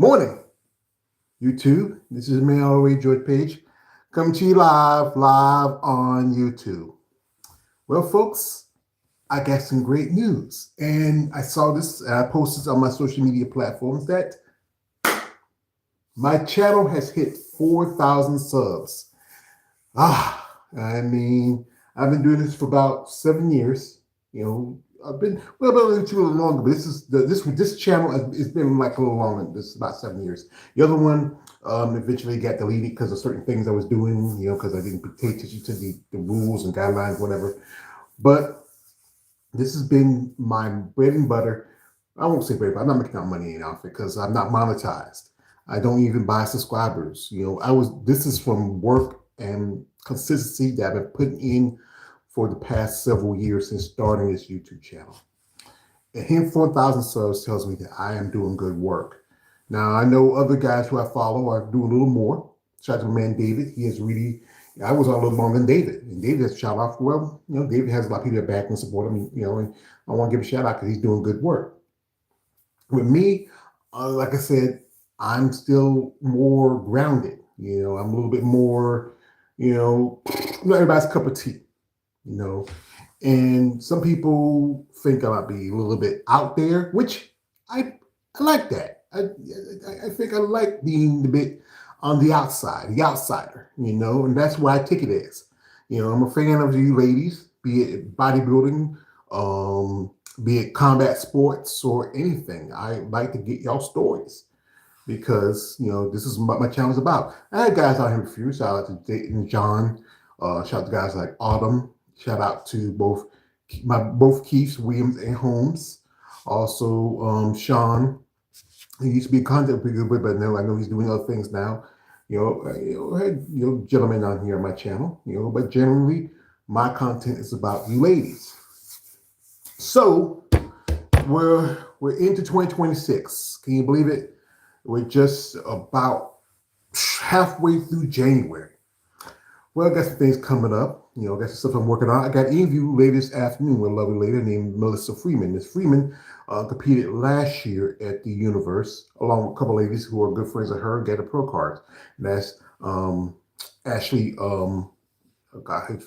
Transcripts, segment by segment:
Morning, YouTube. This is me, always George Page, coming to you live on YouTube. Well, folks, I got some great news, and I saw this. I posted on my social media platforms that my channel has hit 4,000 subs. I mean, I've been doing this for about 7 years. You know, I've been well, a little longer, but this channel has been like a little longer. This is about 7 years. The other one eventually got deleted because of certain things I was doing. You know, because I didn't pay attention to the rules and guidelines, whatever. But this has been my bread and butter. I won't say bread, but I'm not making out money off it because I'm not monetized. I don't even buy subscribers. You know, this is from work and consistency that I've been putting in for the past several years since starting this YouTube channel. And hitting 4,000 subs tells me that I am doing good work. Now, I know other guys who I follow are doing a little more. Shout out to my man David. He has really, I was on a little longer than David. And David has a shout out. Well, you know, David has a lot of people that back and support him, you know, and I want to give a shout out because he's doing good work. With me, like I said, I'm still more grounded. You know, I'm a little bit more, you know, not everybody's cup of tea, you know. And some people think I might be a little bit out there, which I like that. I think I like being a bit on the outside, the outsider, you know, and that's what I take it as. You know, I'm a fan of you ladies, be it bodybuilding, be it combat sports or anything. I like to get y'all stories because, you know, this is what my channel is about. I had guys out here with you. Shout out to Dayton John. Shout out to guys like Autumn. Shout out to both Keiths, Williams, and Holmes. Also, Sean. He used to be a content pretty good, but now I know he's doing other things now. I had gentlemen on here on my channel. You know, but generally, my content is about you ladies. So we're into 2026. Can you believe it? We're just about halfway through January. Well, I got some things coming up. You know, I got some stuff I'm working on. I got an interview later this afternoon with a lovely lady named Melissa Freeman. Miss Freeman competed last year at the Universe, along with a couple of ladies who are good friends of her, get a pro card. And that's Ashley. Oh God,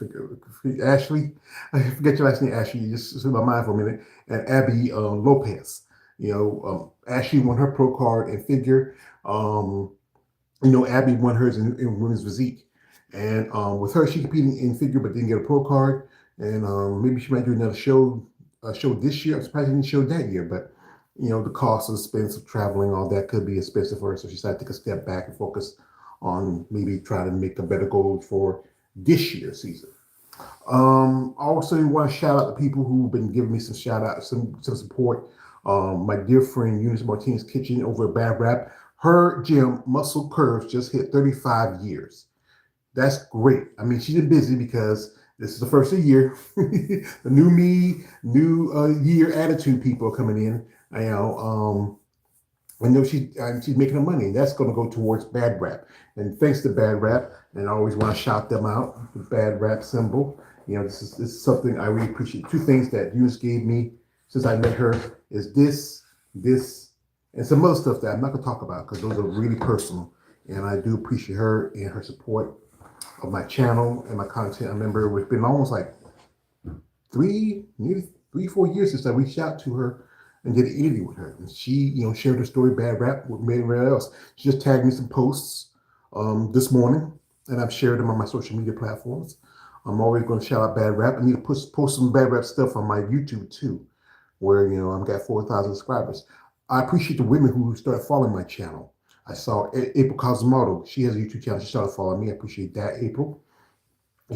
Ashley. I forget your last name, Ashley. You just slipped my mind for a minute. And Abby Lopez. You know, Ashley won her pro card in figure. You know, Abby won hers in women's physique. And with her, she competed in figure but didn't get a pro card. And maybe she might do another show this year. I'm surprised she didn't show that year. But, you know, the cost of expense of traveling, all that could be expensive for her. So she decided to take a step back and focus on maybe trying to make a better goal for this year's season. Also, want to shout out the people who've been giving me some shout out, some support. My dear friend Eunice Martinez Kitchen over at Bad Rap. Her gym, Muscle Curves, just hit 35 years. That's great. I mean, she's been busy because this is the first of the year. The new me, new year attitude people are coming in. I know she's making her money, and that's going to go towards Bad Rap. And thanks to Bad Rap, and I always want to shout them out. The Bad Rap symbol. You know, this is something I really appreciate. Two things that Eunice gave me since I met her is this, and some other stuff that I'm not going to talk about because those are really personal. And I do appreciate her and her support of my channel and my content. I remember it's been almost like maybe 3-4 years since I reached out to her and did an interview with her. And she, you know, shared her story, Bad Rap, with everybody else. She just tagged me some posts this morning, and I've shared them on my social media platforms. I'm always going to shout out Bad Rap. I need to post some Bad Rap stuff on my YouTube too, where, you know, I've got 4,000 subscribers. I appreciate the women who started following my channel. I saw April Cosimoto. She has a YouTube channel. She started following me. I appreciate that, April.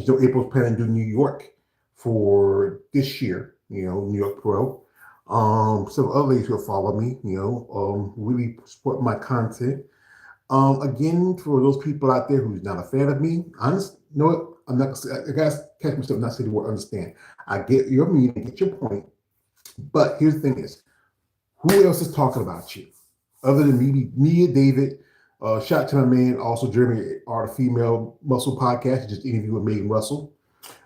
So April's planning to do New York for this year, you know, New York Pro. Some other ladies who follow me, you know, really support my content. Again, for those people out there who's not a fan of me, you know what? I'm not, I gotta catch myself not saying the word understand. I get your meaning, get your point. But here's the thing is, who else is talking about you? Other than me and David, shout out to my man, also Jeremy, Art of Female Muscle Podcast, just interview with Megan Russell,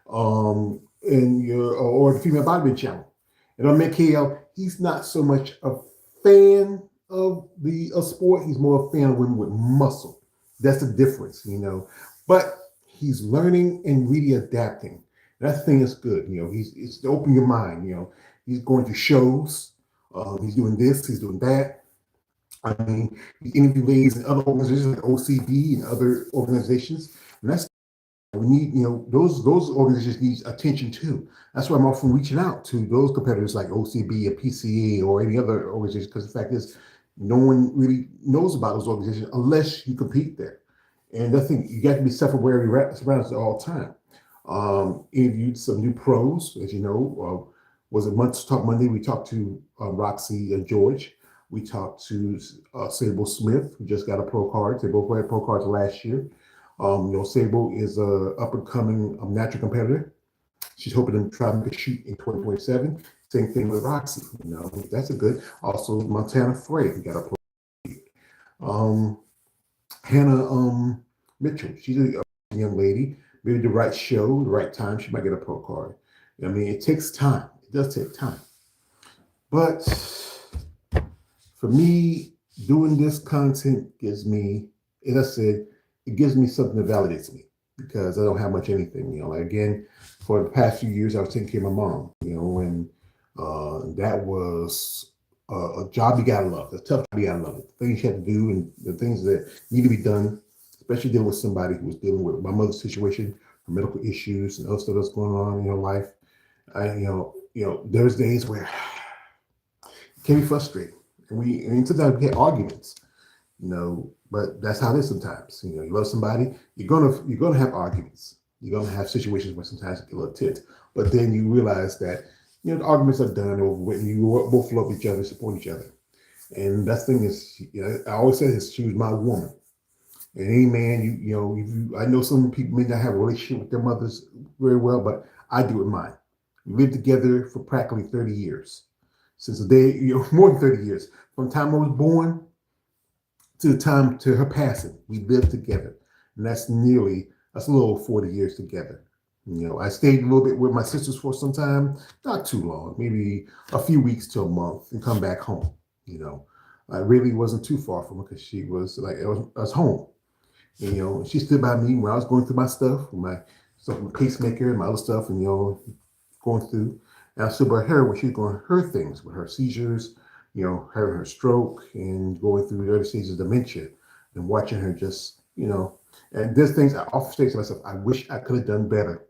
or the Female Bodybuilding Channel. And on Mick Hale, he's not so much a fan of the sport. He's more a fan of women with muscle. That's the difference, But he's learning and really adapting. That thing is good. It's to open your mind. He's going to shows. He's doing this. He's doing that. I mean, he interviewed ladies in other organizations like OCB and other organizations, and that's we need, those organizations need attention too. That's why I'm often reaching out to those competitors like OCB or PCA or any other organization, because the fact is, no one really knows about those organizations unless you compete there. And I think you got to be self-aware around it all the time. Interviewed some new pros, as you know. Was it Talk Monday? We talked to Roxy George. We talked to Sable Smith, who just got a pro card. They both had pro cards last year. Sable is a up and coming natural competitor. She's hoping to try to make a shoot in 2027. Same thing with Roxy. That's a good. Also, Montana Frey, who got a pro. Hannah Mitchell, she's a young lady. Maybe the right show, the right time, she might get a pro card. I mean, it takes time. It does take time. But for me, doing this content gives me, as I said, it gives me something that validates me because I don't have much anything. Again, for the past few years, I was taking care of my mom. And that was a job you gotta love. A tough job you gotta love. The things you have to do and the things that need to be done, especially dealing with somebody who was dealing with my mother's situation, her medical issues, and other stuff that's going on in her life. There's days where it can be frustrating, and sometimes we get arguments. But that's how it is sometimes. You love somebody, you're gonna have arguments. You're gonna have situations where sometimes you get a little tit, but then you realize that the arguments are done over when you both love each other, support each other. And that thing is, I always say this: she was my woman. And any man, I know some people may not have a relationship with their mothers very well, but I do with mine. We lived together for practically 30 years. Since the day, more than 30 years. From the time I was born to the time to her passing, we lived together. And that's a little over 40 years together. I stayed a little bit with my sisters for some time, not too long, maybe a few weeks to a month, and come back home. I really wasn't too far from her because she was I was home. And, she stood by me when I was going through my stuff, my pacemaker and my other stuff, and going through. And I stood by her when she was going her things with her seizures, her stroke, and going through the early stages of dementia, and watching her just, and there's things I often say to myself, I wish I could have done better.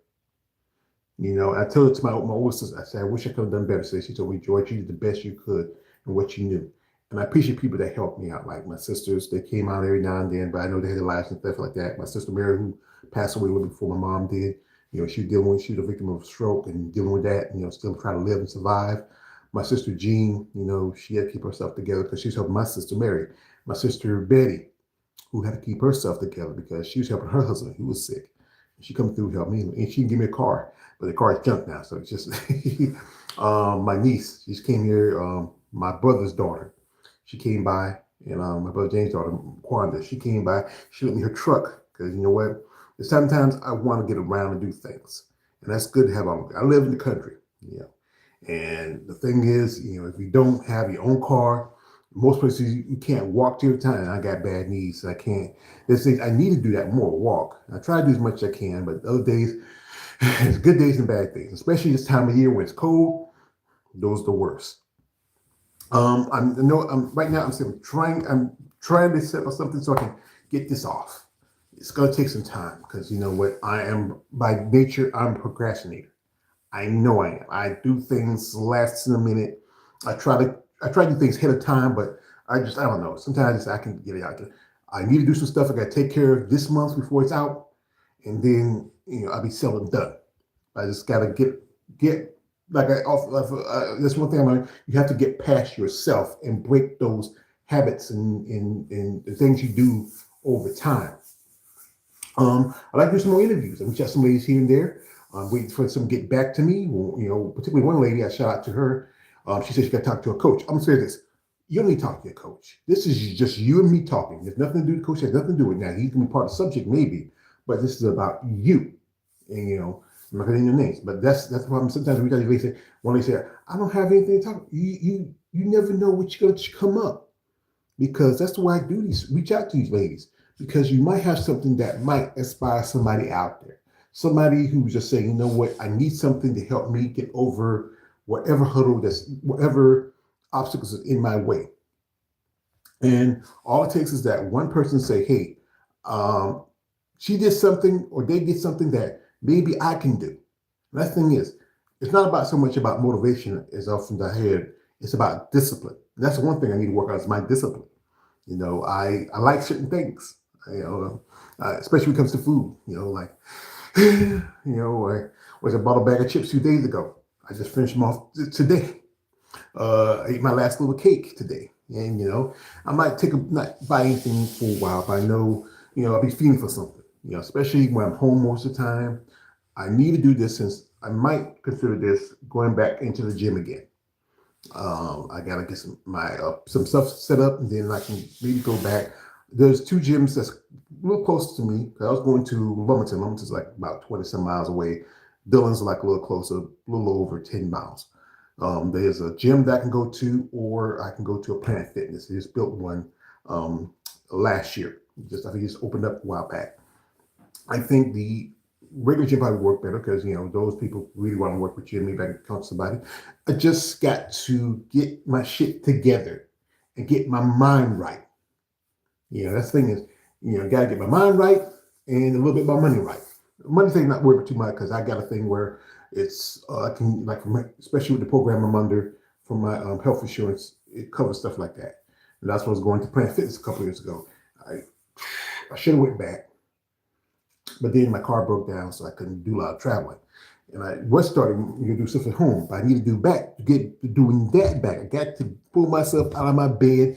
I told it to my oldest sister, I said, I wish I could have done better. So she told me, George, you did the best you could and what you knew. And I appreciate people that helped me out, like my sisters. They came out every now and then, but I know they had their lives and stuff like that. My sister Mary, who passed away a little before my mom did, she was a victim of a stroke and dealing with that, still trying to live and survive. My sister Jean, she had to keep herself together because she was helping my sister Mary. My sister Betty, who had to keep herself together because she was helping her husband, who was sick. She come through, help me, and she can give me a car, but the car is junk now. So it's just my niece. She came here. My brother's daughter. She came by, and my brother James' daughter, Quanda. She came by. She lent me her truck because you know what? Sometimes I want to get around and do things, and that's good to have. I live in the country, and the thing is, if you don't have your own car, most places you can't walk to your time. I got bad knees, so I can't. There's things I need to do that more, walk. I try to do as much as I can, but other days, it's good days and bad days, especially this time of year when it's cold. Those are the worst. Right now I'm trying to set up something so I can get this off. It's gonna take some time because you know what, I am by nature, I'm a procrastinator. I know I am. I do things last in a minute. I try to do things ahead of time, but I don't know. Sometimes I can get it out there. I need to do some stuff I gotta take care of this month before it's out, and then I'll be seldom done. I just gotta get that's one thing I'm like, you have to get past yourself and break those habits and the things you do over time. I like to do some more interviews. I reach out to some ladies here and there. I'm waiting for some to get back to me. Particularly one lady, I shout out to her. She said she got to talk to a coach. I'm gonna say this: you don't need to talk to your coach. This is just you and me talking. There's nothing to do with the coach. Has nothing to do with it. Now. He can be part of the subject maybe, but this is about you. And I'm not gonna name your names, but that's the problem. Sometimes we got to say, when they say, I don't have anything to talk. You never know what's going to come up. because that's why I do these. Reach out to these ladies because you might have something that might inspire somebody out there. Somebody who's just saying, you know what, I need something to help me get over whatever obstacles is in my way. And all it takes is that one person say, hey, um, she did something or they did something that maybe I can do. And that thing is, it's not about so much about motivation as often I hear. It's about discipline. And that's the one thing I need to work on is my discipline. I like certain things. Especially when it comes to food. I was a bought a bag of chips 2 days ago. I just finished them off today. I ate my last little cake today, and I might not buy anything for a while, but I know I'll be feeling for something. Especially when I'm home most of the time. I need to do this since I might consider this going back into the gym again. I gotta get some stuff set up, and then I can maybe go back. There's two gyms that's a little close to me. I was going to Lumberton. Lumberton's like about 20 some miles away. Dillon's like a little closer, a little over 10 miles. There's a gym that I can go to, or I can go to a Planet Fitness. They just built one last year. I think it's opened up a while back. I think the regular gym probably work better because those people really want to work with you and maybe I can talk to somebody. I just got to get my shit together and get my mind right. That's the thing is, I gotta get my mind right and a little bit my money right. Money thing not working too much because I got a thing where it's I can especially with the program I'm under for my health insurance, it covers stuff like that. And that's what I was going to Planet Fitness a couple of years ago. I should have went back, but then my car broke down, so I couldn't do a lot of traveling. And I was starting to do stuff at home, but I need to do back to get doing that back. I got to pull myself out of my bed.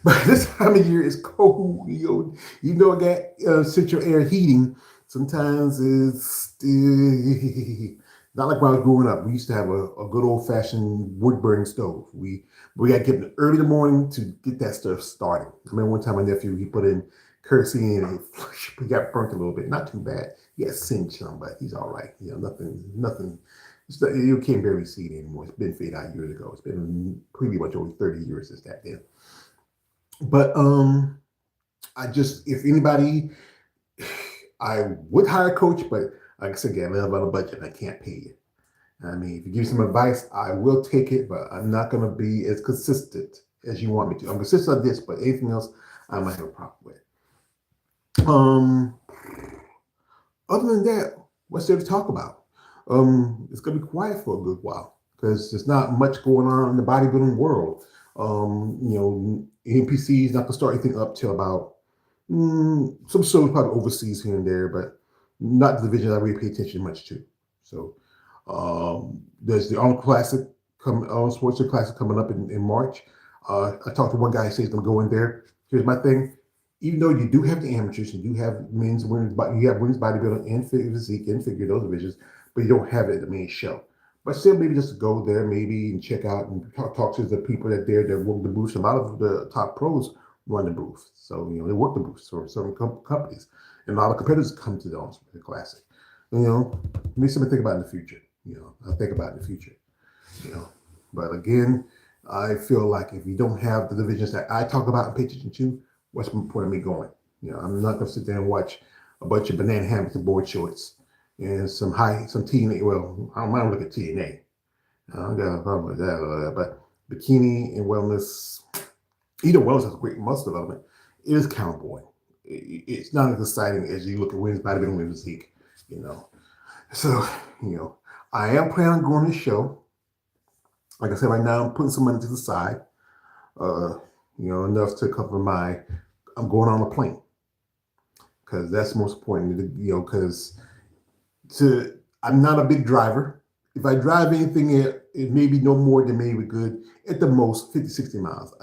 But this time of year is cold. I got central air heating. Sometimes it's not like when I was growing up. We used to have a good old fashioned wood burning stove. We got to get up early in the morning to get that stuff started. I remember one time my nephew, he put in kerosene and he got burnt a little bit. Not too bad. He got singed some, but he's all right. Nothing. You can't barely see it anymore. It's been faded out years ago. It's been pretty much over 30 years since that then. But if anybody, I would hire a coach, but like I said, again, I live on a budget and I can't pay you. I mean, if you give me some advice, I will take it, but I'm not going to be as consistent as you want me to. I'm consistent on this, but anything else, I might have a problem with. Other than that, what's there to talk about? It's going to be quiet for a good while because there's not much going on in the bodybuilding world. NPC is not going to start anything up till about some shows probably overseas here and there, but not the division I really pay attention much to. So there's the Arnold Classic, Arnold Schwarzenegger Classic coming up in March. I talked to one guy who says I'm going there. Here's my thing. Even though you do have the amateurs, you do have men's, women's, you have women's bodybuilding and physique and figure those divisions, but you don't have it at the main show. But still, maybe just go there, maybe and check out and talk to the people that work the booths. A lot of the top pros run the booth, so they work the booths for some companies, and a lot of competitors come to the Classic. Maybe something to think about in the future. I'll think about it in the future. But again, I feel like if you don't have the divisions that I talk about and pay attention to, what's the point of me going? I'm not going to sit there and watch a bunch of banana hammocks and board shorts and some TNA. Well, I don't mind looking at TNA. I don't got a problem with that. But bikini and wellness, either wellness has great muscle development. It is cowboy. It's not as exciting as you look at women's bodybuilding, women's physique. So I am planning on going to the show. Like I said, right now I'm putting some money to the side. Enough to cover I'm going on a plane because that's most important. Because I'm not a big driver. If I drive anything, it may be no more than maybe good at the most 50, 60 miles.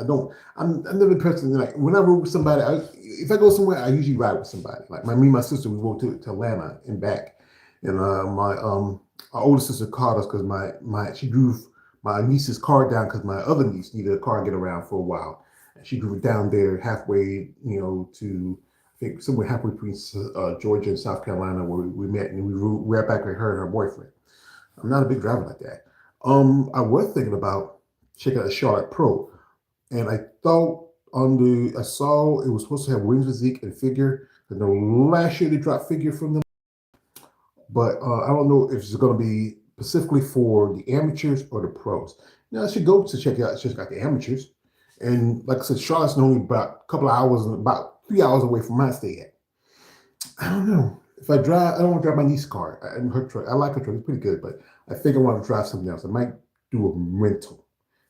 I'm never the person like when I rode with somebody. If I go somewhere, I usually ride with somebody. Like me and my sister, we rode to Atlanta and back, and my older sister called us because she drove my niece's car down because my other niece needed a car to get around for a while. She drove it down there halfway, to I think somewhere halfway between Georgia and South Carolina where we met, and we were back with her and her boyfriend. I'm not a big driver like that. I was thinking about checking out a Charlotte Pro, and I thought on the, I saw it was supposed to have women's physique and figure. I know last year they dropped figure from them, but I don't know if it's going to be specifically for the amateurs or the pros. Now, I should go to check it out. It's just got the amateurs. And like I said, Charlotte's only about a couple of hours, about 3 hours away from my stay at. I don't know. If I drive, I don't want to drive my niece's car and her truck. I like her truck; it's pretty good, but I think I want to drive something else. I might do a rental.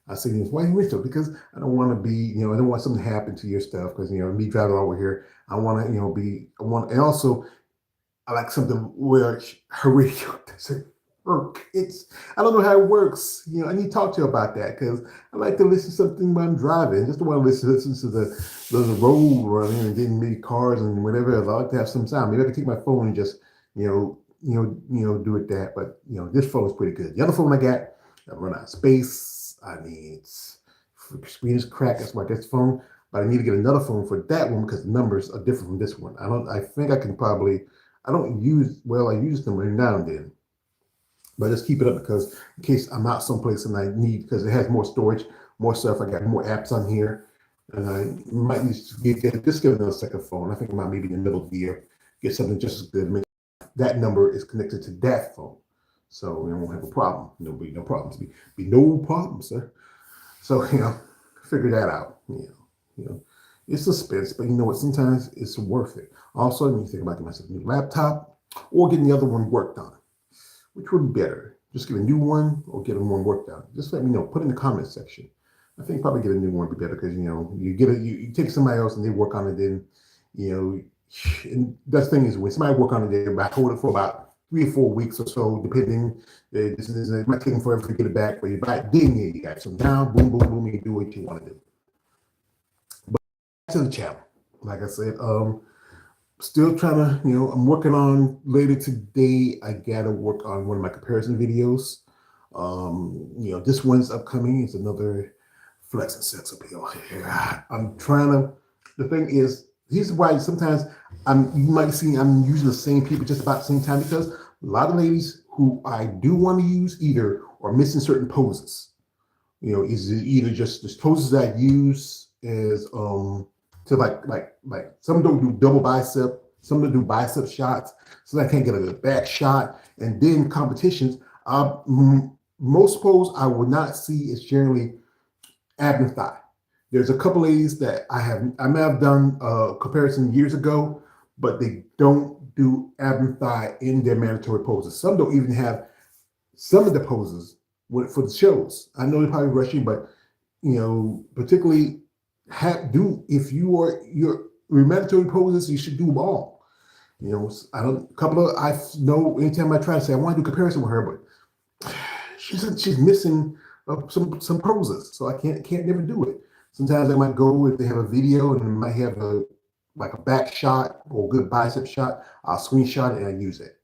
I say, why rental? Because I don't want to be, I don't want something to happen to your stuff. Because me driving over here, I want to, I want, and also I like something where her radio doesn't work. I don't know how it works. I need to talk to you about that because I like to listen to something when I'm driving. Just don't want to listen to the road running and getting many cars and whatever else. I like to have some sound. Maybe I can take my phone and just, do it that. But this phone is pretty good. The other phone I got, I run out of space. I mean, screen is cracked. That's why this phone. But I need to get another phone for that one because the numbers are different from this one. I think I can probably. I don't use, well, I use them every now and then, but I just keep it up because in case I'm out someplace and I need, because it has more storage, more stuff. I got more apps on here, and I might need to just get another second phone. I think I might maybe in the middle of the year get something just as good. Make that number is connected to that phone, so we won't have a problem. There'll be no problems. Be no problem, sir. So figure that out. It's suspense, but you know what? Sometimes it's worth it. Also, you think about getting myself a new laptop or getting the other one worked on. Which would be better? Just get a new one or get a one worked on? Just let me know. Put in the comments section. I think probably get a new one would be better because you take somebody else and they work on it. Then and the thing is when somebody work on it, they hold it for about 3 or 4 weeks or so, depending. It might take them forever to get it back, but you buy it, then you got some down, boom, boom, boom, you do what you want to do. To the channel. Like I said, still trying to, I'm working on later today. I gotta work on one of my comparison videos. This one's upcoming. It's another flex and sex appeal. I'm trying to. The thing is, here's why sometimes you might see I'm using the same people just about the same time because a lot of ladies who I do want to use either are missing certain poses. Is either just the poses that I use is to like some don't do double bicep, some don't do bicep shots, so I can't get a back shot. And then competitions, most pose I would not see is generally ab and thigh. There's a couple ladies that I may have done a comparison years ago, but they don't do ab and thigh in their mandatory poses. Some don't even have some of the poses for the shows. I know they're probably rushing, but particularly if you are your mandatory poses, you should do them all. I know anytime I try to say I want to do comparison with her, but she's missing some poses, so I can't never do it. Sometimes I might go if they have a video and they might have a back shot or a good bicep shot, I'll screenshot it and I use it.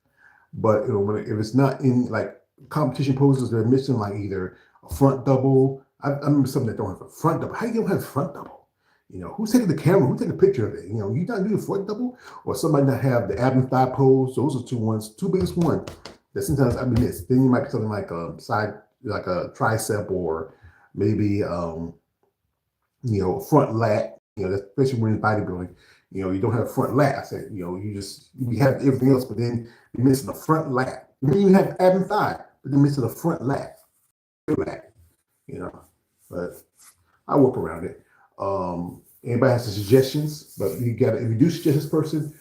But if it's not in like competition poses, they're missing like either a front double. I remember something that don't have a front double. How do you don't have a front double? Who's taking the camera? Who taking a picture of it? You not do the front double, or somebody not have the ab and thigh pose. Those are two biggest ones that sometimes I miss. Then you might be something like a side, like a tricep, or maybe front lat. Especially when you're bodybuilding. You don't have a front lat. I said, you have everything else, but then you're missing the front lat. Then you have ab and thigh, but then missing the front lat. But I work around it. Anybody has some suggestions, but if you do suggest this person,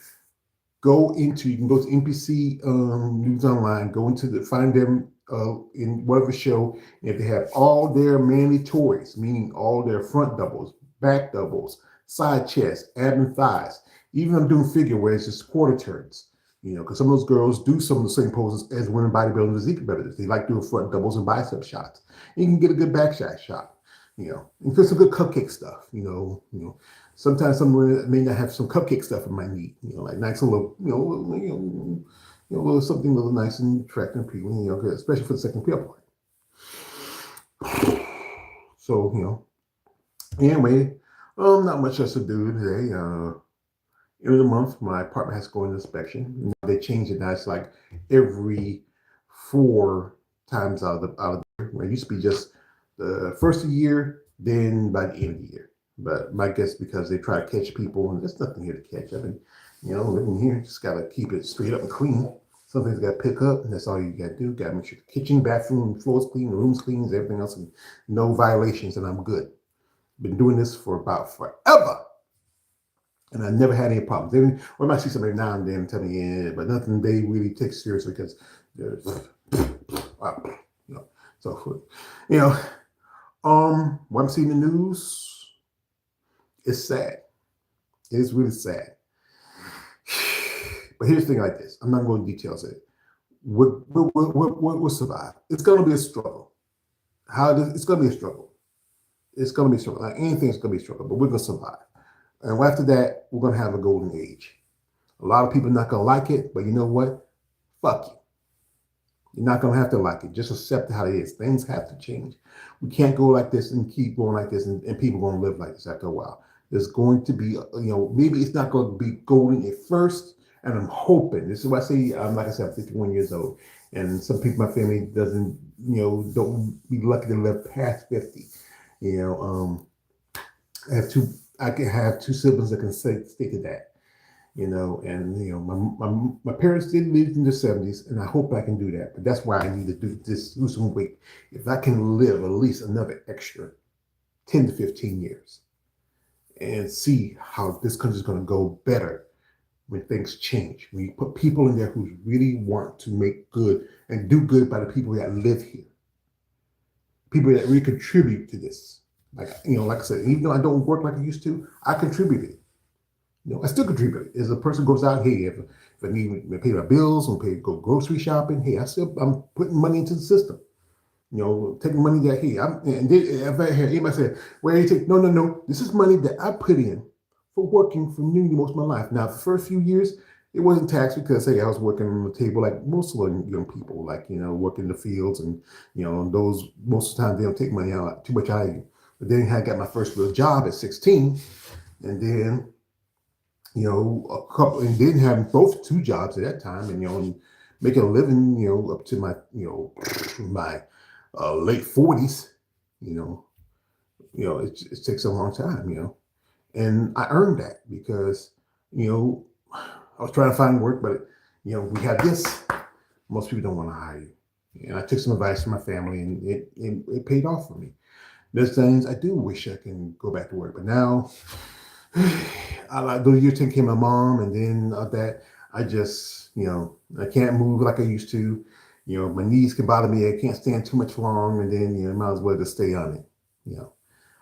you can go to NPC News Online, find them in whatever show, and if they have all their mandatories, meaning all their front doubles, back doubles, side chest, ab and thighs, even I'm doing figure where it's just quarter turns, because some of those girls do some of the same poses as women bodybuilding physique competitors. They like doing front doubles and bicep shots. You can get a good back shot. And put some good cupcake stuff. Sometimes some women may not have some cupcake stuff in my need. Like nice little, little something a little nice and attractive and appealing. Especially for the second appeal part. So anyway, not much else to do today. End of the month, my apartment has to go into inspection. They changed it now. It's like every 4 times out of the year. It used to be just the first of the year, then by the end of the year. But my guess because they try to catch people, and there's nothing here to catch. I mean, living here, just gotta keep it straight up and clean. Some things got to pick up, and that's all you got to do. Got to make sure the kitchen, bathroom, floors clean, the rooms clean, everything else, and no violations, and I'm good. Been doing this for about forever, and I never had any problems. I might see somebody now and then tell me, yeah, but nothing they really take seriously because there's, so forth. What I'm seeing in the news, it's sad. It is really sad. But here's the thing like this. I'm not going to go into details of it. We'll survive. It's going to be a struggle. It's going to be a struggle. It's going to be a struggle. Like anything's going to be a struggle, but we're going to survive. And after that, we're going to have a golden age. A lot of people are not going to like it, but you know what? Fuck you. You're not going to have to like it. Just accept how it is. Things have to change. We can't go like this and keep going like this, and people are going to live like this after a while. There's going to be, maybe it's not going to be golden at first, and I'm hoping. This is why I say, like I said, I'm 51 years old, and some people in my family don't be lucky to live past 50. I can have two siblings that can stick to that. My parents did live in the 70s, and I hope I can do that. But that's why I need to lose some weight. If I can live at least another extra 10 to 15 years and see how this country is going to go better when things change, when you put people in there who really want to make good and do good by the people that live here, people that really contribute to this. Like I said, even though I don't work like I used to, I contributed. I still contribute. As a person goes out, hey, if I need to pay my bills or go grocery shopping, hey, I'm putting money into the system. Taking money that, hey, and then if I hear anybody say, well, you take, no, this is money that I put in for working for nearly most of my life. Now, the first few years, it wasn't taxed because, hey, I was working on the table like most of the young people, like, working in the fields, and, those, most of the time, they don't take money out, too much out of you. But then I got my first real job at 16, and then, a couple, and didn't have both two jobs at that time, and making a living, up to my, my late 40s, it takes a long time, and I earned that because, I was trying to find work, but we have this. Most people don't want to hire you, and I took some advice from my family, and it paid off for me. There's things I do wish I can go back to work, but now. I like those years taking care of my mom, and then that I just, I can't move like I used to. My knees can bother me. I can't stand too much long, and then I might as well just stay on it. If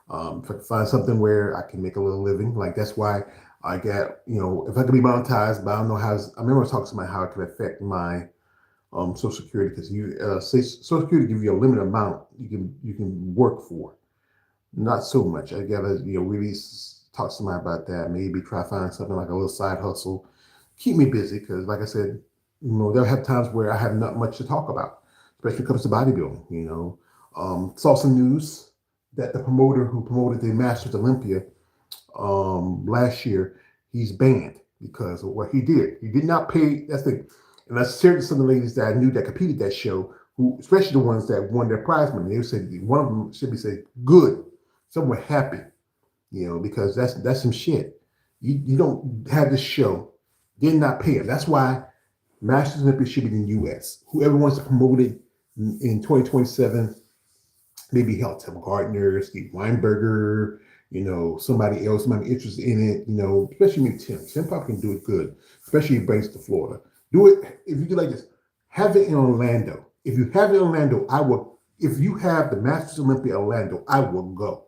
I can find something where I can make a little living, like that's why I got, if I could be monetized, but I don't know how. I remember talking about how it could affect my Social Security, because Social Security gives you a limited amount you can work for, not so much. I gotta really talk to somebody about that. Maybe try to find something like a little side hustle. Keep me busy because, like I said, there'll have times where I have not much to talk about, especially when it comes to bodybuilding. Saw some news that the promoter who promoted the Masters Olympia last year, he's banned because of what he did. He did not pay. And I shared with some of the ladies that I knew that competed that show, who, especially the ones that won their prize money. They said one of them should be said good, somewhere happy. Because that's some shit. You don't have this show, did not pay it. That's why Masters Olympia should be in the U.S. Whoever wants to promote it in 2027, maybe help Tim Gardner, Steve Weinberger, somebody else, somebody interested in it, especially maybe Tim. Tim probably can do it good, especially if he brings it to Florida. Do it, if you do like this, have it in Orlando. If you have it in Orlando, I will. If you have the Masters Olympia Orlando, I will go.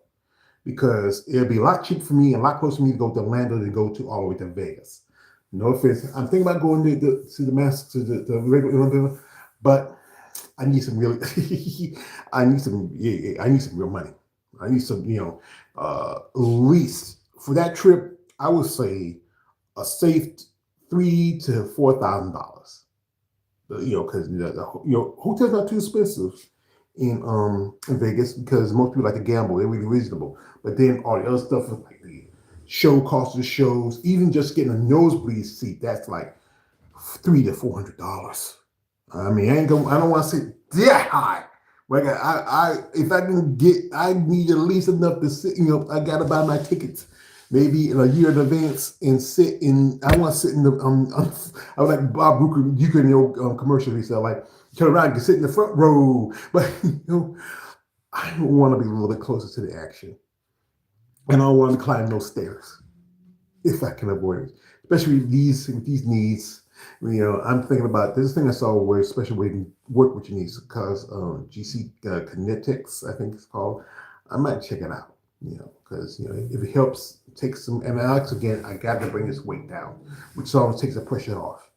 Because it'll be a lot cheaper for me and a lot closer for me to go to Orlando than go to all the way to Vegas. No offense. I'm thinking about going to the Masters, to the regular Olympia, but I need some real. I need some real money. I need some, at least for that trip, I would say a safe $3,000 to $4,000. Because hotels not too expensive in Vegas, because most people like to gamble. They're really reasonable. But then all the other stuff, like the show costs of the shows, even just getting a nosebleed seat, that's like $300 to $400. I mean, I don't want to say that high, Like if I can get, I need at least enough to sit. I gotta buy my tickets maybe in a year in advance and sit in. I want to sit in the. I was like Bob Brooker, you can commercial. He said like turn around, you can sit in the front row, but I want to be a little bit closer to the action, and I don't want to climb those stairs if I can avoid it, especially with these needs. I'm thinking about this thing I saw where, especially where you can work with your needs, because GC Kinetics, I think it's called. I might check it out. Because if it helps take some, and Alex again, I got to bring this weight down, which always takes the pressure off.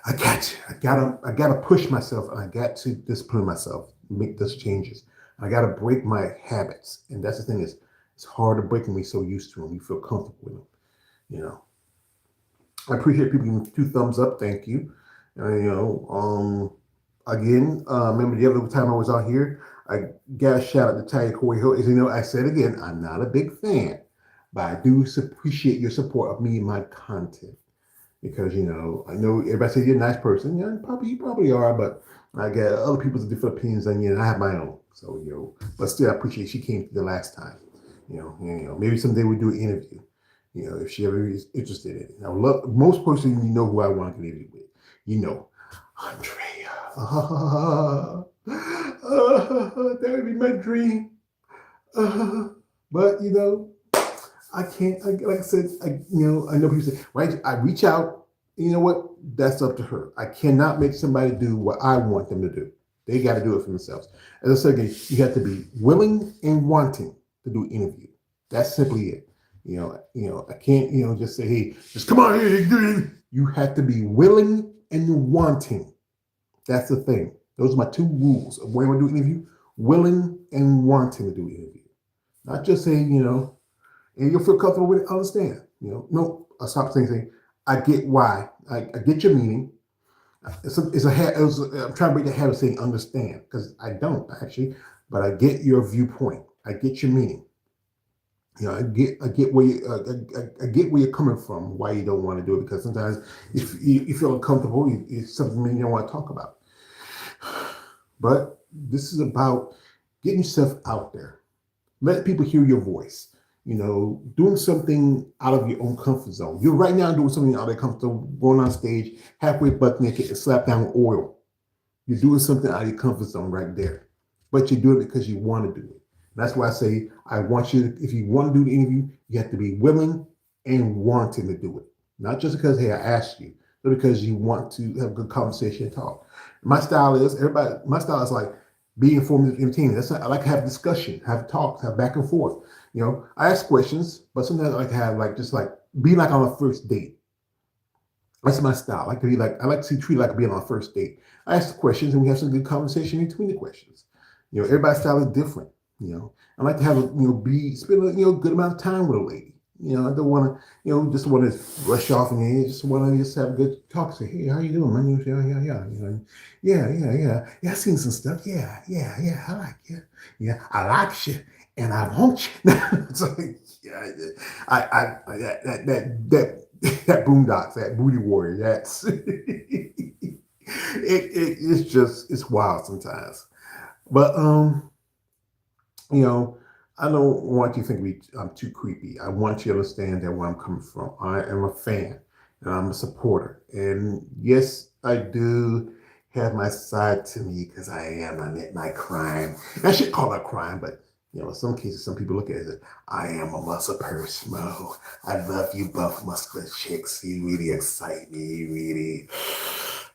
I gotta push myself, and I got to discipline myself, make those changes. I gotta break my habits, and that's the thing is, it's hard to break when we're so used to them. We feel comfortable with them. You know, I appreciate people giving 2 thumbs up. Thank you. Again, remember the other time I was out here, I got a shout out to Talia Corey Hill. As I said again, I'm not a big fan, but I do appreciate your support of me and my content because I know everybody says you're a nice person. Yeah, you probably are, but I get other people's different opinions than you, and I have my own. So but still, I appreciate she came the last time. Maybe someday we'll do an interview. If she ever is interested in it. I would love most person who I want to interview with. Andrea. That would be my dream. But I can't. Like I said, I know people say, right? I reach out. You know what? That's up to her. I cannot make somebody do what I want them to do. They got to do it for themselves. As I said again, you have to be willing and wanting to do an interview. That's simply it. I can't, just say, hey, just come on here. You have to be willing and wanting. That's the thing. Those are my 2 rules of when we do an interview: willing and wanting to do an interview. Not just saying, and you'll feel comfortable with it. Understand, no, I stop saying, I get why. I get your meaning. I'm trying to break the habit of saying understand because I don't actually, but I get your viewpoint. I get your meaning. I get where I get where you're coming from. Why you don't want to do it? Because sometimes if you feel uncomfortable, it's something you don't want to talk about. But this is about getting yourself out there. Let people hear your voice. Doing something out of your own comfort zone. You're right now doing something out of your comfort zone, going on stage, halfway butt naked, and slap down with oil. You're doing something out of your comfort zone right there. But you're doing it because you want to do it. That's why I say I want you if you want to do the interview, you have to be willing and wanting to do it. Not just because, hey, I asked you, but because you want to have a good conversation and talk. My style is like be informed and entertaining. I like to have discussion, have talks, have back and forth. I ask questions, but sometimes I like to have be like on a first date. That's my style. I like to see treat like being on a first date. I ask the questions and we have some good conversation in between the questions. Everybody's style is different. I like to have spend a good amount of time with a lady. I don't want to just want to rush off and just want to just have a good talk. Say, hey, how you doing? My name's yeah. I've seen some stuff. Yeah. I like you. Yeah, I like you, and I want you. It's like, that boondocks, that booty warrior. That's it's wild sometimes, but I don't want you to think I'm too creepy. I want you to understand that where I'm coming from. I am a fan and I'm a supporter. And yes, I do have my side to me because I am a midnight crime. I should call it a crime, but in some cases, some people look at it as I am a muscle person. Mo. I love you buff muscular chicks. You really excite me. You really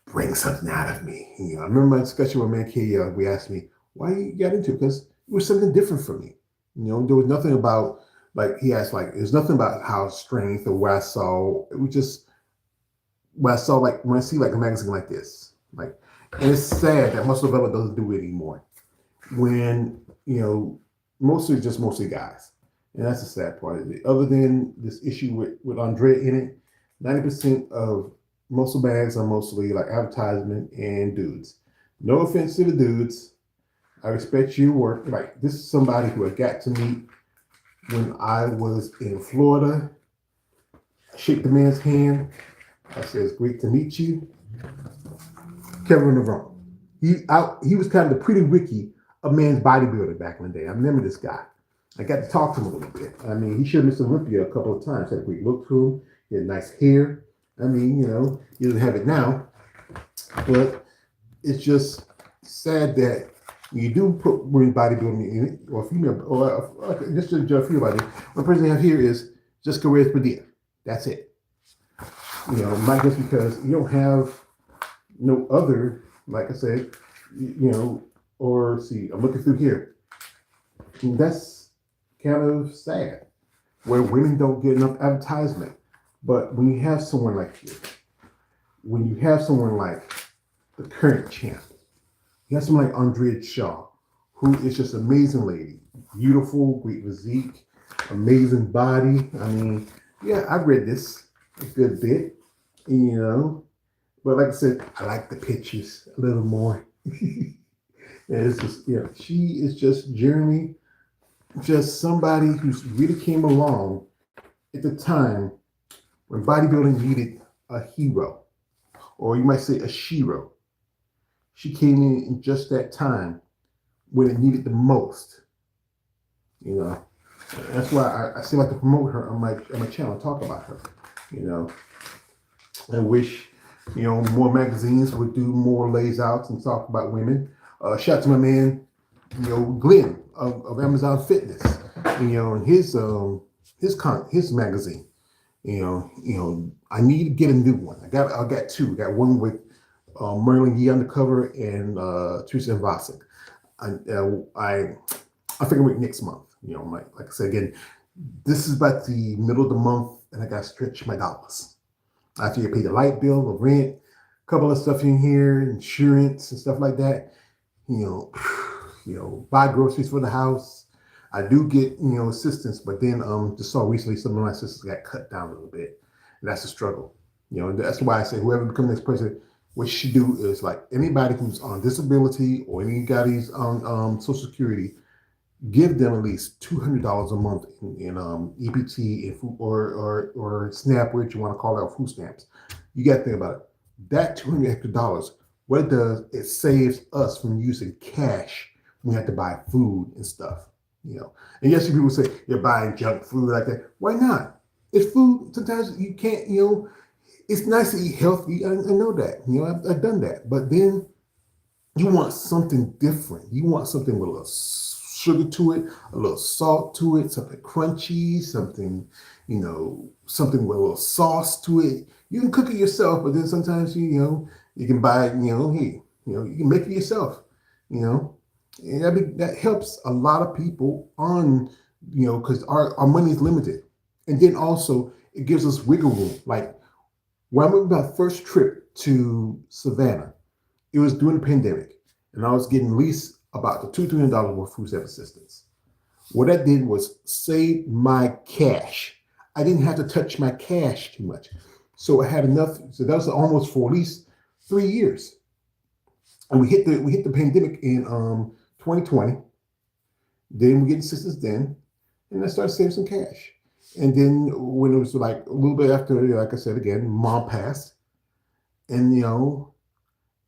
bring something out of me. I remember my discussion with Man K. We asked me why you got into it because it was something different for me. There was nothing about he asked there's nothing about how strength or what I saw. It was just what I saw when I see a magazine like this. And it's sad that muscle development doesn't do it anymore. When mostly guys, and that's the sad part of it. Other than this issue with Andrea in it, 90% of muscle bags are mostly advertisement and dudes. No offense to the dudes. I respect your work. This is somebody who I got to meet when I was in Florida. I shake the man's hand. I said, it's great to meet you. Kevin Navarro. He was kind of the Pretty Ricky a man's bodybuilder back in the day. I remember this guy. I got to talk to him a little bit. I mean, he showed Mr. Olympia a couple of times. Had a great look to him. He had nice hair. I mean, he doesn't have it now, but it's just sad that when you do put women's bodybuilding in it, or female, or just a female body, one person you have here is Jessica Reyes Padilla. That's it. Not just because you don't have no other, like I said, or see, I'm looking through here. That's kind of sad, where women don't get enough advertisement. But when you have someone like you, when you have someone like the current champ, you have someone like Andrea Shaw, who is just an amazing lady, beautiful, great physique, amazing body. I mean, yeah, I read this a good bit, but like I said, I like the pictures a little more. And it's just, she is just generally just somebody who's really came along at the time when bodybuilding needed a hero, or you might say a shero. She came in just that time when it needed the most. That's why I still like to promote her on my channel, talk about her. I wish more magazines would do more lays outs and talk about women. Shout out to my man, Glenn of Amazon Fitness. And his magazine. I need to get a new one. I got two. I got one with Merlin Yee on the cover and Teresa Vasic. I figure wait next month. Like I said again, this is about the middle of the month, and I got to stretch my dollars. After you pay the light bill, the rent, a couple of stuff in here, insurance and stuff like that. Buy groceries for the house. I do get assistance, but then just saw recently some of my assistants got cut down a little bit, and that's a struggle. That's why I say whoever becomes next president, what you should do is like anybody who's on disability or anybody's on Social Security, give them at least $200 a month in EPT and food, or SNAP, what you want to call it, food stamps. You got to think about it. That $200 extra, what it does, it saves us from using cash when we have to buy food and stuff. And yes, people say you're buying junk food like that. Why not? It's food. Sometimes you can't. It's nice to eat healthy. I know that. I've done that. But then you want something different. You want something with a little sugar to it, a little salt to it, something crunchy, something, something with a little sauce to it. You can cook it yourself, but then sometimes you can buy it. You can make it yourself. And that helps a lot of people on, because our money is limited. And then also it gives us wiggle room. Like when I went my first trip to Savannah, it was during the pandemic, and I was getting at least about the $200-$300 worth of food stamp assistance. What that did was save my cash. I didn't have to touch my cash too much. So I had enough. So that was almost for at least 3 years. And we hit the pandemic in 2020. Then we get assistance then, and I started saving some cash. And then when it was like a little bit after, like I said again, mom passed, and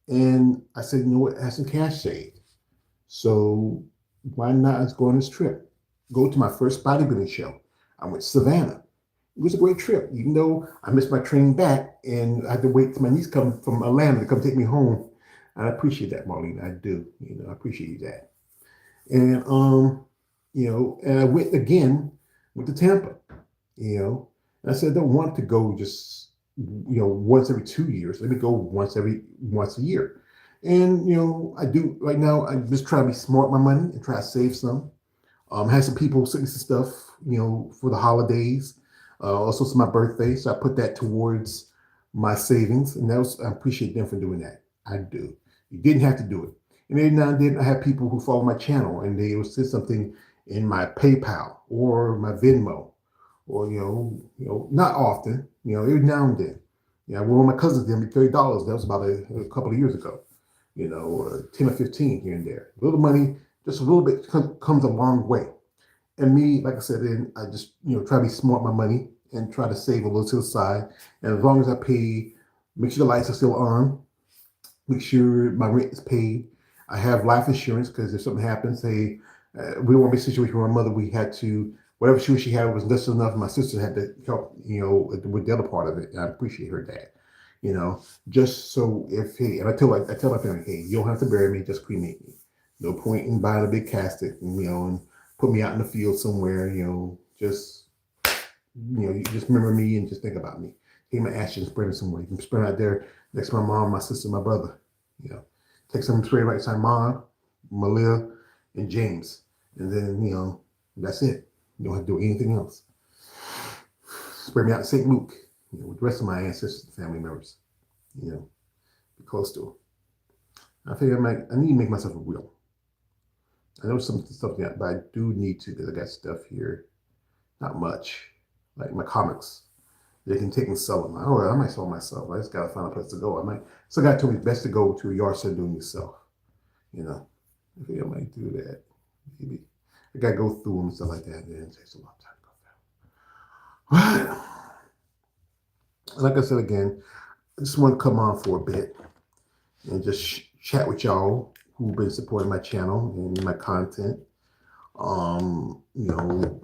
and I said, what, I have some cash saved. So why not let's go on this trip? Go to my first bodybuilding show. I went to Savannah. It was a great trip, even though I missed my train back and I had to wait till my niece come from Atlanta to come take me home. And I appreciate that, Marlene. I do. I appreciate that. And and I went to Tampa, and I said I don't want to go just once every 2 years. Let me go once a year. And I do right now. I'm just trying to be smart with my money and try to save some. Had some people send me some stuff, for the holidays. Also, it's my birthday, so I put that towards my savings, and I appreciate them for doing that. I do. You didn't have to do it. And every now and then I have people who follow my channel, and they will say something in my PayPal or my Venmo, or not often. Every now and then. One of my cousins gave me $30. That was about a couple of years ago. Or 10 or 15 here and there. A little money, just a little bit comes a long way. And me, like I said, then I just try to be smart with my money and try to save a little to the side. And as long as I pay, make sure the lights are still on, make sure my rent is paid. I have life insurance because if something happens, we don't want to be a situation where my mother, we had to, whatever she had was less enough. My sister had to help, with the other part of it. And I appreciate her dad, just so if, hey, and I tell my family, hey, you don't have to bury me, just cremate me. No point in buying a big casket, and put me out in the field somewhere, you just remember me and just think about me. Take my ashes and spread it somewhere. You can spread it out there next to my mom, my sister, my brother. You know, take some spray right beside Mom, Malia, and James, and then that's it. You don't have to do anything else. Spread me out to St. Luke, with the rest of my ancestors and family members. Be close to them. I figure I need to make myself a will. I know some stuff yet, but I do need to because I got stuff here. Not much, like my comics. They can take and sell them. I might sell myself. I just gotta find a place to go. Some guy told me it's best to go to a yard sale doing yourself. I think I might do that. Maybe I gotta go through them and stuff like that. And it takes a long time to go through. But like I said again, I just want to come on for a bit and just chat with y'all who've been supporting my channel and my content.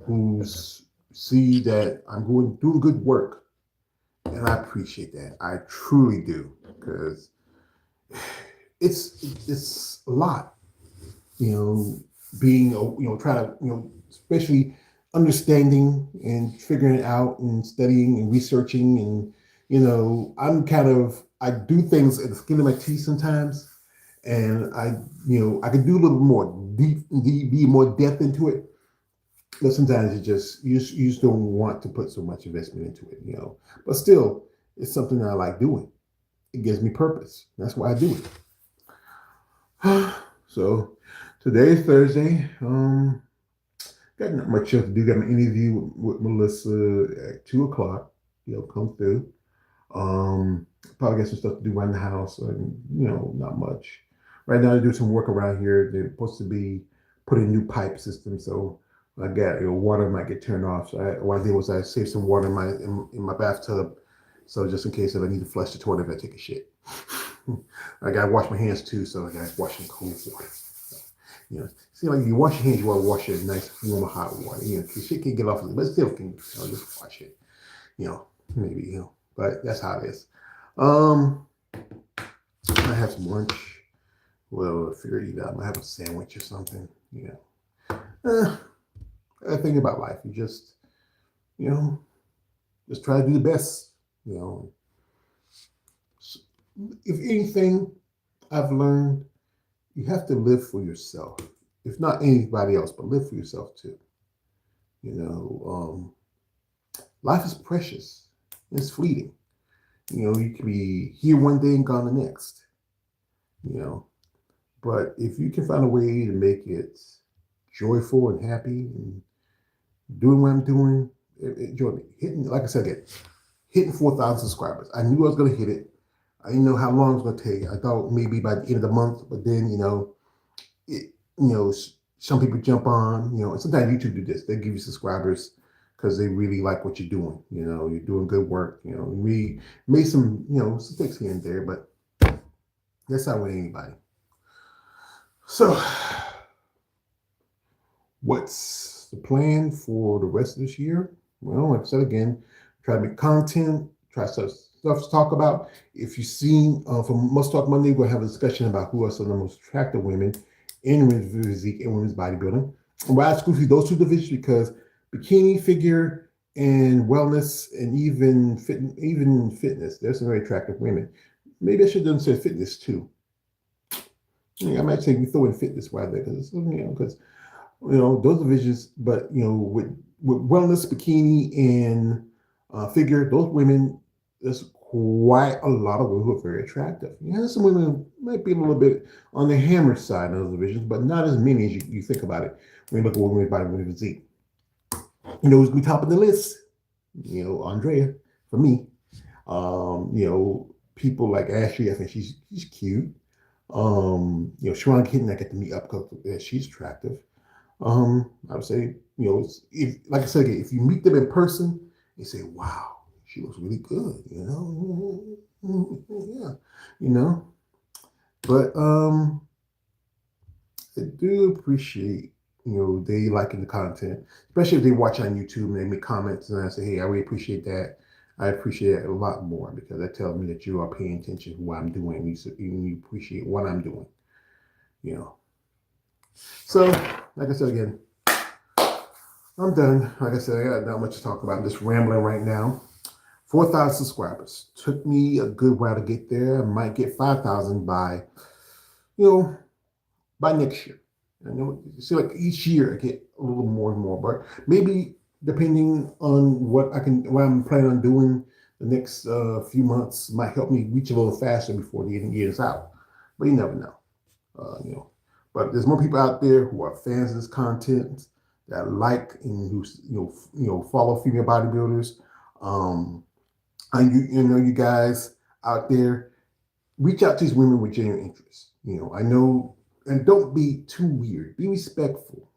Who's see that I'm doing good work, and I appreciate that. I truly do, because it's a lot. Being trying to especially understanding and figuring it out and studying and researching, and I do things at the skin of my teeth sometimes, and I can do a little more deep, be more depth into it. But sometimes you just don't want to put so much investment into it, But still, it's something that I like doing. It gives me purpose. That's why I do it. So today is Thursday. Got not much else to do. Got an interview with Melissa at 2:00. Come through. Probably got some stuff to do around the house, and not much. Right now, they do some work around here. They're supposed to be putting new pipe system, so I got water might get turned off. So what I did was I saved some water in my bathtub, so just in case if I need to flush the toilet if I take a shit. I gotta wash my hands too, so I gotta wash in cold water. See, like you wash your hands, you want to wash it in nice warm hot water. Cause shit can get off of it, but still can just wash it. Maybe but that's how it is. I have some lunch. Well, I figured I might have a sandwich or something. I think about life. You just try to do the best. If anything, I've learned you have to live for yourself. If not anybody else, but live for yourself too. Life is precious. It's fleeting. You can be here one day and gone the next. But if you can find a way to make it joyful and happy and doing what I'm doing, enjoy me. Like I said again, hitting 4,000 subscribers. I knew I was going to hit it. I didn't know how long it was going to take. I thought maybe by the end of the month, but then, some people jump on, and sometimes YouTube do this. They give you subscribers because they really like what you're doing. You're doing good work. We made some, mistakes here and there, but that's not with anybody. So, what's the plan for the rest of this year? Well, like I said again, try to make content, try stuff to talk about. If you've seen from Must Talk Monday, we'll have a discussion about who are some of the most attractive women in women's physique and women's bodybuilding. And we're exclusively those two divisions because bikini, figure, and wellness, and even fitness. There's some very attractive women. Maybe I should have said fitness too. I might say we throw in fitness right there because those divisions. But with wellness, bikini, and figure, those women, there's quite a lot of women who are very attractive. Some women might be a little bit on the hammer side of those divisions, but not as many as you think about it when you look at women's body, women's physique. Who's be top of the list? Andrea, for me. People like Ashley, I think she's cute. Sharon Kitten, I get to meet up close. She's attractive. I would say, if like I said, if you meet them in person, you say, wow, she looks really good, yeah, But I do appreciate, they liking the content, especially if they watch on YouTube and they make comments and I say, hey, I really appreciate that. I appreciate it a lot more because that tells me that you are paying attention to what I'm doing. You appreciate what I'm doing, you know. So, like I said again, I'm done. Like I said, I got not much to talk about. I'm just rambling right now. 4,000 subscribers. Took me a good while to get there. I might get 5,000 by, you know, by next year. I know it seems like each year I get a little more and more, but maybe depending on what I'm planning on doing the next few months might help me reach a little faster before the year is out. But you never know, you know. But there's more people out there who are fans of this content that like and who follow female bodybuilders. Um, and you guys out there, reach out to these women with genuine interest. I know, and don't be too weird. Be respectful.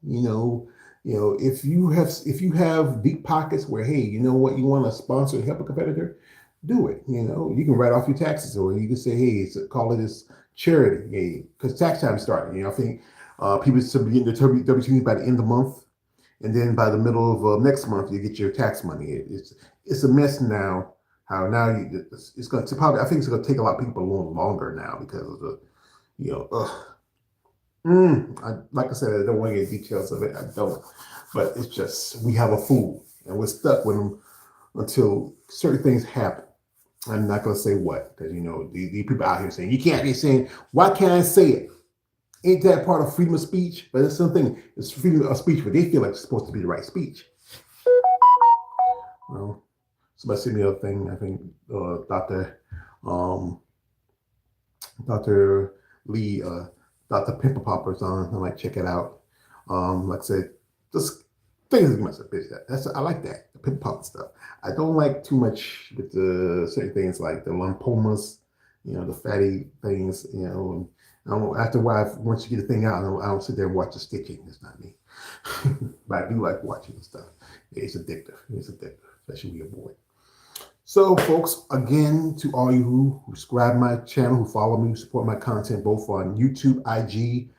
If you have deep pockets where, hey, you know what, you want to sponsor and help a competitor, do it. You can write off your taxes, or you can say, hey, call it as charity, because tax time is starting. I think people should be getting their W-2s by the end of the month, and then by the middle of next month, you get your tax money. It's a mess now. How now it's going to probably, I think it's going to take a lot of people a little longer now because of the, like I said, I don't want to get details of it. I don't, but it's just we have a fool and we're stuck with them until certain things happen. I'm not going to say what, because the people out here saying you can't be saying, why can't I say it? Ain't that part of freedom of speech? But it's something. It's freedom of speech, but they feel like it's supposed to be the right speech. Well, somebody sent me a thing. I think Dr. Lee, Dr. Pimple Popper's on. I might check it out. Like I said, just things myself busy. I like that, the Pimple Popper stuff. I don't like too much with the certain things like the lipomas, the fatty things, and after a while, once you get the thing out, I don't sit there and watch the stitching. It's not me. But I do like watching stuff. It's addictive. Especially when you're bored. So, folks, again, to all you who subscribe to my channel, who follow me, who support my content, both on YouTube, IG,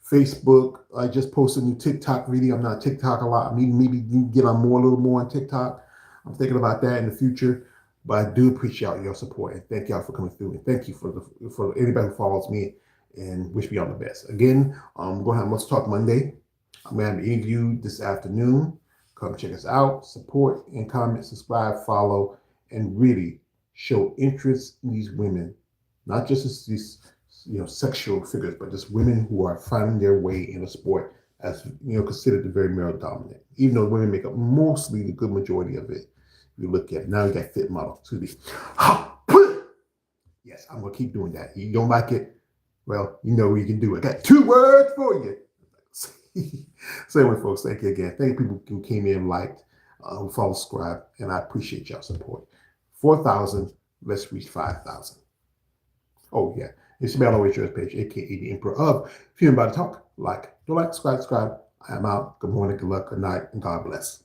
Facebook. I just posted a new TikTok video. I'm not TikTok a lot. Maybe get on a little more on TikTok. I'm thinking about that in the future. But I do appreciate your support, and thank y'all for coming through. And thank you for anybody who follows me and wish me all the best. Again, I'm going to have Let's Talk Monday. I'm going to have an interview this afternoon. Come check us out. Support and comment, subscribe, follow, and really show interest in these women, not just as these sexual figures, but just women who are finding their way in the sport as considered the very male dominant. Even though women make up mostly the good majority of it, you look at it. Now you got fit models to be. Yes, I'm gonna keep doing that. You don't like it? Well, you know where you can do it. I got 2 words for you. So anyway, folks, thank you again. Thank you people who came in, liked, who follow, subscribe, and I appreciate y'all support. 4,000, let's reach 5,000. Oh yeah, it's Mel Always Yours page, aka the Emperor of Female Body Talk. Don't like, subscribe. I am out. Good morning, good luck, good night, and God bless.